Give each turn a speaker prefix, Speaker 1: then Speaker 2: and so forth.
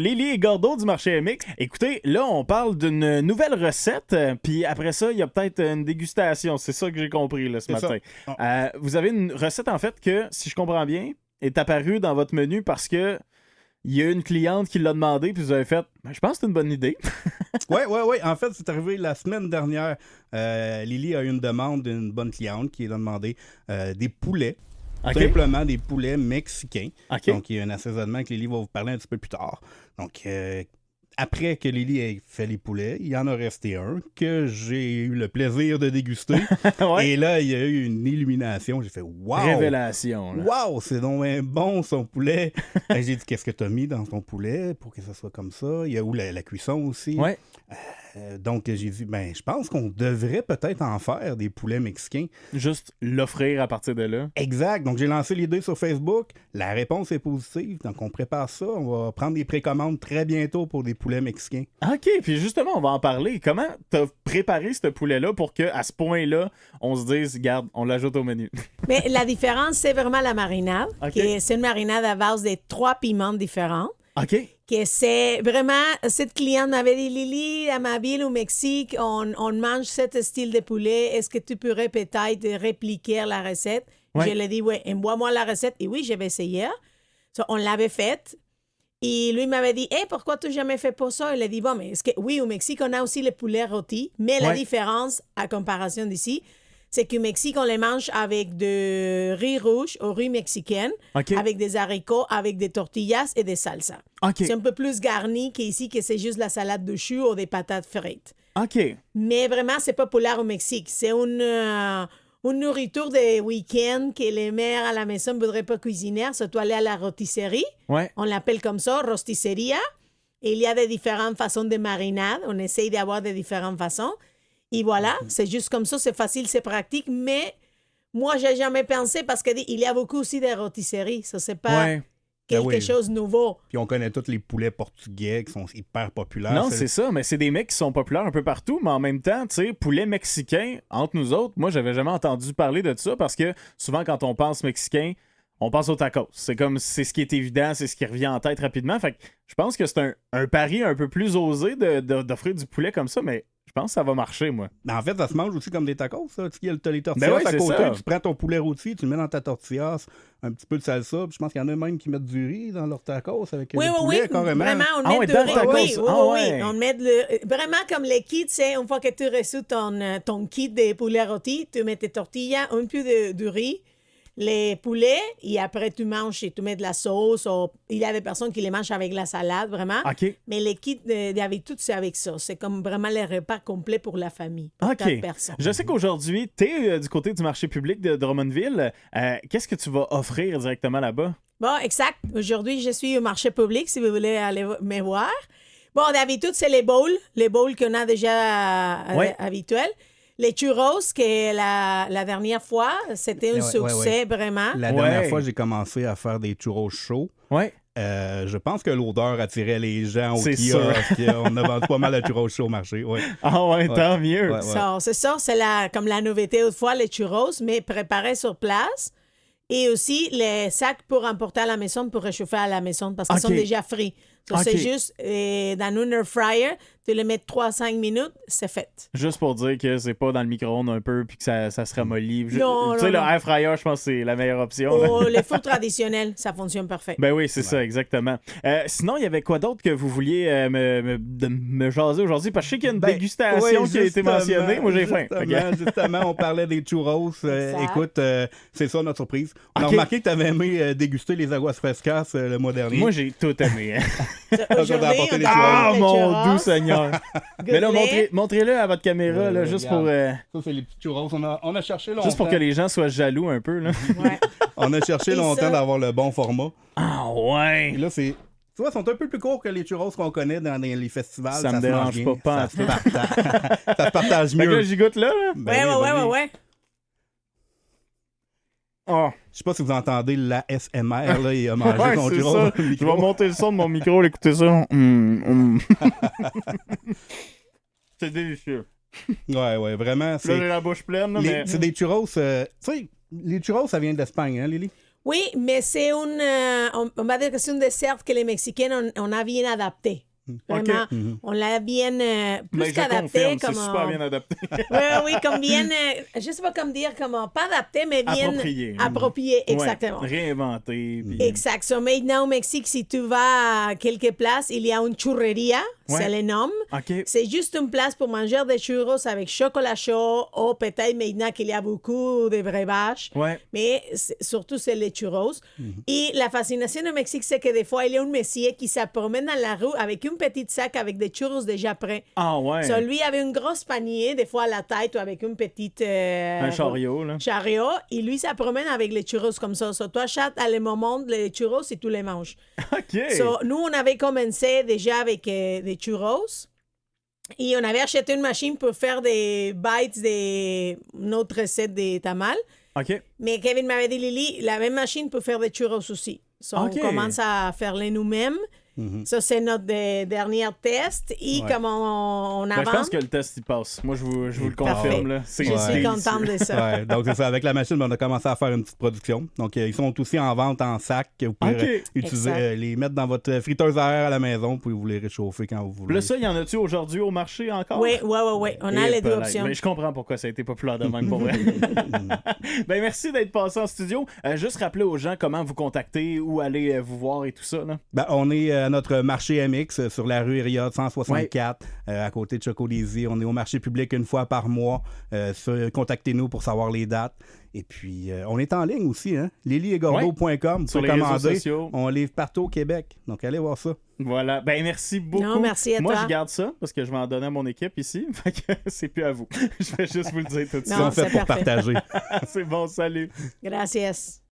Speaker 1: Lily et Gordo du marché MX. Écoutez, là, on parle d'une nouvelle recette, puis après ça, il y a peut-être une dégustation. C'est ça que j'ai compris là, ce matin. Vous avez une recette, en fait, que, si je comprends bien, est apparue dans votre menu parce que il y a une cliente qui l'a demandé, puis vous avez fait « Je pense que c'est une bonne idée. »
Speaker 2: Oui. En fait, c'est arrivé la semaine dernière. Lily a eu une demande d'une bonne cliente qui a demandé des poulets.
Speaker 1: Okay.
Speaker 2: Simplement des poulets mexicains.
Speaker 1: Okay.
Speaker 2: Donc, il y a un assaisonnement que Lily va vous parler un petit peu plus tard. Donc, après que Lily ait fait les poulets, il y en a resté un que j'ai eu le plaisir de déguster. Ouais. Et là, il y a eu une illumination. J'ai fait « Wow! »
Speaker 1: Révélation. Là.
Speaker 2: « Wow! C'est donc bon, son poulet! » J'ai dit « Qu'est-ce que tu as mis dans ton poulet pour que ça soit comme ça? » Il y a où la cuisson aussi?
Speaker 1: Ouais.
Speaker 2: Donc, j'ai dit, je pense qu'on devrait peut-être en faire des poulets mexicains.
Speaker 1: Juste l'offrir à partir de là.
Speaker 2: Exact. Donc, j'ai lancé l'idée sur Facebook. La réponse est positive. Donc, on prépare ça. On va prendre des précommandes très bientôt pour des poulets mexicains.
Speaker 1: OK. Puis justement, on va en parler. Comment t'as préparé ce poulet-là pour qu'à ce point-là, on se dise, regarde, on l'ajoute au menu?
Speaker 3: Mais la différence, c'est vraiment la marinade. Okay. C'est une marinade à base de 3 piments différents.
Speaker 1: OK.
Speaker 3: Que c'est vraiment, cette cliente m'avait dit, Lily, à ma ville au Mexique, on mange ce style de poulet. Est-ce que tu pourrais peut-être répliquer la recette? Ouais. Je lui ai dit, oui, envoie-moi la recette. Et oui, je vais essayer. On l'avait faite. Et lui m'avait dit, pourquoi tu n'as jamais fait pour ça? Il a dit, bon, mais est-ce que, oui, au Mexique, on a aussi le poulet rôti. Mais la différence, à comparaison d'ici, c'est qu'au Mexique, on les mange avec de riz rouge au riz mexicain, avec des haricots, avec des tortillas et des salsas. C'est un peu plus garni qu'ici, que c'est juste la salade de choux ou des patates frites. Mais vraiment, c'est populaire au Mexique. C'est une nourriture de week-end que les mères à la maison ne voudraient pas cuisiner, surtout aller à la rôtisserie. On l'appelle comme ça, rosticeria. Et il y a de différentes façons de marinade. On essaye d'avoir de différentes façons. Et voilà, c'est juste comme ça, c'est facile, c'est pratique, mais moi, j'ai jamais pensé parce qu'il y a beaucoup aussi de rôtisseries. Ça, c'est pas quelque chose de nouveau.
Speaker 2: Puis on connaît tous les poulets portugais qui sont hyper populaires.
Speaker 1: Non, c'est ça, mais c'est des mecs qui sont populaires un peu partout, mais en même temps, tu sais, poulet mexicain, entre nous autres, moi, j'avais jamais entendu parler de ça parce que souvent, quand on pense mexicain, on pense au tacos. C'est comme, c'est ce qui est évident, c'est ce qui revient en tête rapidement. Fait que je pense que c'est un pari un peu plus osé d'offrir du poulet comme ça, mais je pense que ça va marcher, moi.
Speaker 2: Mais en fait, ça se mange aussi comme des tacos, ça. Tu as les tortillas à côté, ça. Tu prends ton poulet rôti, tu le mets dans ta tortillas, un petit peu de salsa, puis je pense qu'il y en a même qui mettent du riz dans leur tacos avec le poulet, carrément.
Speaker 3: Vraiment, on met du riz. Oui. On met vraiment comme les kits, c'est une fois que tu reçois ton kit de poulet rôti, tu mets tes tortillas, un peu de riz, les poulets, et après tu manges et tu mets de la sauce. Il y a des personnes qui les mangent avec la salade, vraiment. Mais les kits d'habitude, c'est avec ça. C'est comme vraiment les repas complets pour la famille. Pour 4 personnes.
Speaker 1: Je sais qu'aujourd'hui, tu es du côté du marché public de Drummondville. Qu'est-ce que tu vas offrir directement là-bas?
Speaker 3: Bon, exact. Aujourd'hui, je suis au marché public, si vous voulez aller me voir. Bon, d'habitude, c'est les bowls qu'on a déjà habituels. Les churros, que la dernière fois, c'était un succès, vraiment.
Speaker 2: La dernière fois, j'ai commencé à faire des churros chauds. Je pense que l'odeur attirait les gens au kiosque. On a vendu pas mal de churros chauds au marché.
Speaker 1: Tant mieux.
Speaker 3: C'est ça, c'est comme la nouveauté autrefois, les churros, mais préparés sur place. Et aussi, les sacs pour emporter à la maison, pour réchauffer à la maison, parce qu'ils sont déjà frits. C'est juste dans un air fryer, tu le mets 3-5 minutes, c'est fait.
Speaker 1: Juste pour dire que c'est pas dans le micro-ondes un peu puis que ça se ramollit.
Speaker 3: Tu sais,
Speaker 1: le air fryer, je pense que c'est la meilleure option.
Speaker 3: Le four traditionnel, ça fonctionne parfait.
Speaker 1: Ben oui, c'est ça, exactement. Sinon, il y avait quoi d'autre que vous vouliez me jaser aujourd'hui? Parce que je sais qu'il y a une dégustation qui a été mentionnée. Moi, j'ai faim.
Speaker 2: Justement, on parlait des churros. Écoute, c'est ça notre surprise. On a remarqué que tu avais aimé déguster les aguas frescas le mois dernier.
Speaker 1: Moi, j'ai tout aimé.
Speaker 3: Mon
Speaker 1: doux Seigneur. Mais là, montrez-le à votre caméra, là, juste pour...
Speaker 2: Ça, c'est les petits churros. On a cherché longtemps.
Speaker 1: Juste pour que les gens soient jaloux un peu, là.
Speaker 2: On a cherché longtemps d'avoir le bon format.
Speaker 1: Ah ouais!
Speaker 2: Et là, c'est... Tu vois, ils sont un peu plus courts que les churros qu'on connaît dans les festivals.
Speaker 1: Ça me dérange pas.
Speaker 2: Ça se partage mieux.
Speaker 1: Fait que j'y goûte là?
Speaker 3: Ouais.
Speaker 1: Oh.
Speaker 2: Je sais pas si vous entendez l'ASMR, là, il a mangé son churros.
Speaker 1: Je vais monter le son de mon micro, écoutez ça. C'est délicieux.
Speaker 2: Ouais, vraiment.
Speaker 1: Là, j'ai la bouche pleine, là, mais...
Speaker 2: C'est des churros... tu sais, les churros, ça vient de l'Espagne, hein, Lily?
Speaker 3: Oui, mais c'est on va dire que c'est un dessert que les Mexicains, on a bien adapté. Vraiment, on l'a bien plus qu'adapté.
Speaker 1: C'est super bien adapté.
Speaker 3: Oui, comme bien, je sais pas comment dire, comment pas adapté, mais bien approprié, exactement.
Speaker 1: Ouais, réinventé. Puis...
Speaker 3: Exact. So, maintenant au Mexique, si tu vas à quelques places, il y a une churreria, c'est le nom.
Speaker 1: Okay.
Speaker 3: C'est juste une place pour manger des churros avec chocolat chaud, ou peut-être maintenant qu'il y a beaucoup de breuvages, mais surtout c'est les churros. Et la fascination au Mexique, c'est que des fois, il y a un monsieur qui se promène dans la rue avec une petite sac avec des churros déjà prêts.
Speaker 1: Ah ouais.
Speaker 3: So, lui avait une grosse panier, des fois à la tête ou avec une petite...
Speaker 1: un chariot, là.
Speaker 3: Chariot. Et lui, ça promène avec les churros comme ça. So, toi, achètes à le moment les churros et tu les manges.
Speaker 1: OK.
Speaker 3: So, nous, on avait commencé déjà avec des churros. Et on avait acheté une machine pour faire des bites de notre recette de tamal.
Speaker 1: OK.
Speaker 3: Mais Kevin m'avait dit, Lily, la même machine pour faire des churros aussi. So, on commence à faire les nous-mêmes. Ça, c'est notre dernier test. Et comment on avance.
Speaker 1: Je pense que le test, il passe. Moi, je vous le confirme. Là.
Speaker 3: Je suis contente de ça.
Speaker 2: Donc, c'est ça. Avec la machine, on a commencé à faire une petite production. Donc, ils sont aussi en vente en sac. Vous pouvez utiliser, les mettre dans votre friteuse à air à la maison. Puis vous les réchauffer quand vous voulez.
Speaker 1: Là, ça, il y en a-tu aujourd'hui au marché encore?
Speaker 3: Oui. On a les deux options.
Speaker 1: Mais je comprends pourquoi ça a été populaire de même pour vrai. Ben, merci d'être passé en studio. Juste rappeler aux gens comment vous contacter, où aller vous voir et tout ça. Là.
Speaker 2: Ben, on est à notre marché MX sur la rue Hériade 164 à côté de Chocolisy. On est au marché public une fois par mois. Contactez-nous pour savoir les dates. Et puis, on est en ligne aussi, hein? LilyEgordeau.com.
Speaker 1: Sur les réseaux sociaux.
Speaker 2: On livre partout au Québec. Donc, allez voir ça.
Speaker 1: Voilà. Ben, merci beaucoup.
Speaker 3: Non, merci à toi.
Speaker 1: Moi, je garde ça parce que je vais en donner à mon équipe ici. Fait que c'est plus à vous. Je vais juste vous le dire tout de suite.
Speaker 2: C'est fait pour partager.
Speaker 1: C'est bon, salut.
Speaker 3: Gracias.